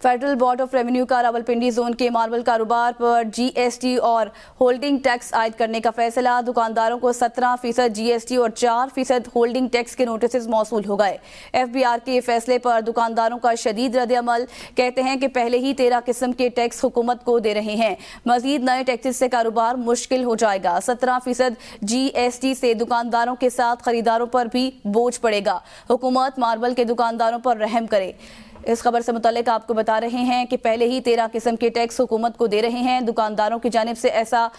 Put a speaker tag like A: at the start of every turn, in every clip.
A: Federal board of revenue का Rawalpindi zone के marble कारोबार पर जीएसटी और होल्डिंग टैक्स आयद करने का फैसला। दुकानदारों को 17% जीएसटी और 4% होल्डिंग टैक्स के नोटिस मौसूल हो गए। एफबीआर के फैसले पर दुकानदारों का शदीद रद्द-ए-अमल। कहते हैं कि पहले ही 13 किस्म के टैक्स हुकूमत को दे रहे हैं, मजीद नए टैक्सेस से कारोबार मुश्किल हो जाएगा। 17% जीएसटी से दुकानदारों के साथ खरीदारों पर भी बोझ पड़ेगा। हुकूमत मार्बल के दुकानदारों पर रहम करे। इस खबर से मुतालिक आपको बता रहे हैं कि पहले ही 13 किस्म के टैक्स हुकूमत को दे रहे हैं। दुकानदारों की जानिब से ऐसा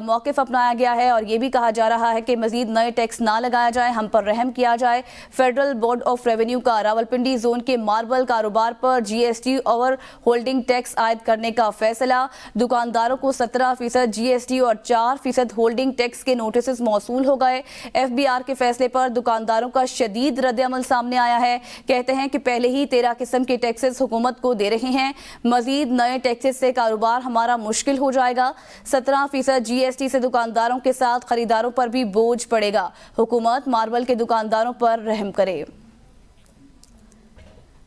A: मौक़िफ़ अपनाया गया है और ये भी कहा जा रहा है कि मजीद नए टैक्स ना लगाया जाए, हम पर रहम किया जाए। फेडरल बोर्ड ऑफ रेवेन्यू का रावलपिंडी जोन के मार्बल कारोबार पर जीएसटी और होल्डिंग टैक्स आयद करने का फैसला। दुकानदारों को 17% जीएसटी और 4% होल्डिंग टैक्स के नोटिस मौसूल हो गए। एफबीआर के फैसले पर दुकानदारों का शदीद रद्द-ए-अमल सामने आया है। कहते हैं कि पहले ही 13 किस्म के टैक्सेस हुकूमत को दे रहे हैं, मजीद नए टैक्सेस से कारोबार हमारा मुश्किल हो जाएगा। 17% जीएसटी से दुकानदारों के साथ खरीदारों पर भी बोझ पड़ेगा। हुकूमत मार्बल के दुकानदारों पर रहम करे।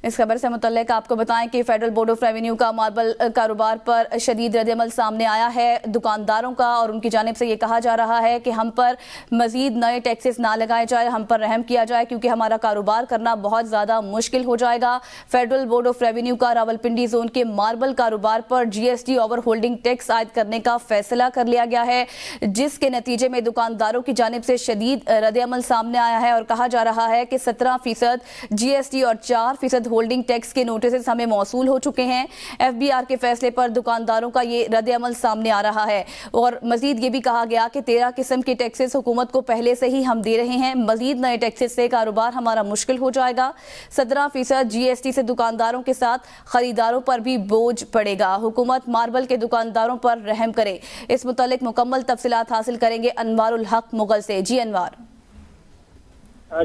A: इस खबर से मुतल्लिक आपको बताएं कि फेडरल बोर्ड ऑफ रेवेन्यू का मार्बल कारोबार पर शदीद रद्द-ए-अमल सामने आया है दुकानदारों का, और उनकी जानिब से ये कहा जा रहा है कि हम पर मजीद नए टैक्सेस ना लगाए जाए, हम पर रहम किया जाए, क्योंकि हमारा कारोबार करना बहुत ज़्यादा मुश्किल हो जाएगा। फेडरल बोर्ड ऑफ रेवेन्यू का रावलपिंडी जोन के मार्बल कारोबार पर जीएसटी ओवर होल्डिंग टैक्स आयद करने का फैसला कर लिया गया है, जिसके नतीजे में दुकानदारों की जानिब से शदीद रद्द-ए-अमल सामने आया है और कहा जा रहा है कि 17% जीएसटी और 4% होल्डिंग टैक्स के नोटिस हमें मौसूल हो चुके हैं। एफबीआर के फैसले पर दुकानदारों का ये रद्द-ए-अमल सामने आ रहा है और मजीद ये भी कहा गया कि 13 किस्म के टैक्सेस हुकूमत को पहले से ही हम दे रहे हैं, मजीद नए टैक्सेस से कारोबार हमारा मुश्किल हो जाएगा। 17% जीएसटी से दुकानदारों के साथ खरीदारों पर भी बोझ पड़ेगा। हुकूमत मार्बल के दुकानदारों पर रहम करे। इस मुतालिक मुकम्मल तफसीलात हासिल करेंगे अनवारुल हक मुगल से। जी अनवार।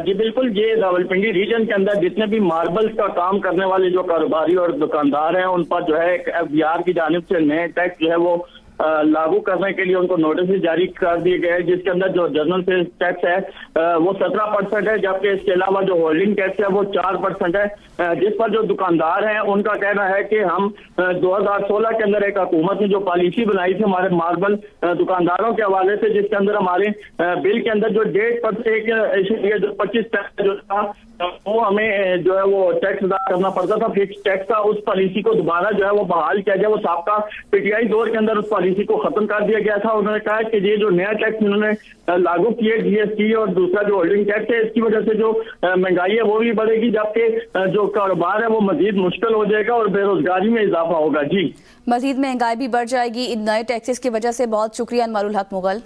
B: जी बिल्कुल, ये रावलपिंडी रीजन के अंदर जितने भी मार्बल्स का काम करने वाले जो कारोबारी और दुकानदार हैं, उन पर जो है एफबीआर की जानिब से नए टैक्स जो है वो लागू करने के लिए उनको नोटिस जारी कर दिए गए, जिसके अंदर जो जनरल सेल्स टैक्स है वो 17% है, जबकि इसके अलावा जो होल्डिंग टैक्स है वो 4% है, जिस पर जो दुकानदार हैं उनका कहना है कि हम 2016 के अंदर एक हुकूमत ने जो पॉलिसी बनाई थी हमारे मार्बल दुकानदारों के हवाले से, जिसके अंदर हमारे बिल के अंदर जो 1.5% जो 25 टैक्स जो था वो हमें जो है वो टैक्स अदा करना पड़ता था, फिक्स टैक्स का। उस पॉलिसी को दोबारा जो है वो बहाल किया जाए। वो साबका पीटीआई दौर के अंदर उस पॉलिसी को खत्म कर दिया गया था। उन्होंने कहा कि ये जो नया टैक्स इन्होंने लागू किए जीएसटी और दूसरा जो होल्डिंग टैक्स है, इसकी वजह से जो महंगाई है वो भी बढ़ेगी, जबकि जो कारोबार है वो मजीद मुश्किल हो जाएगा और बेरोजगारी में इजाफा होगा। जी,
A: मजीद महंगाई भी बढ़ जाएगी इन नए टैक्सेस की वजह से। बहुत शुक्रिया अनवारुल हक मुगल।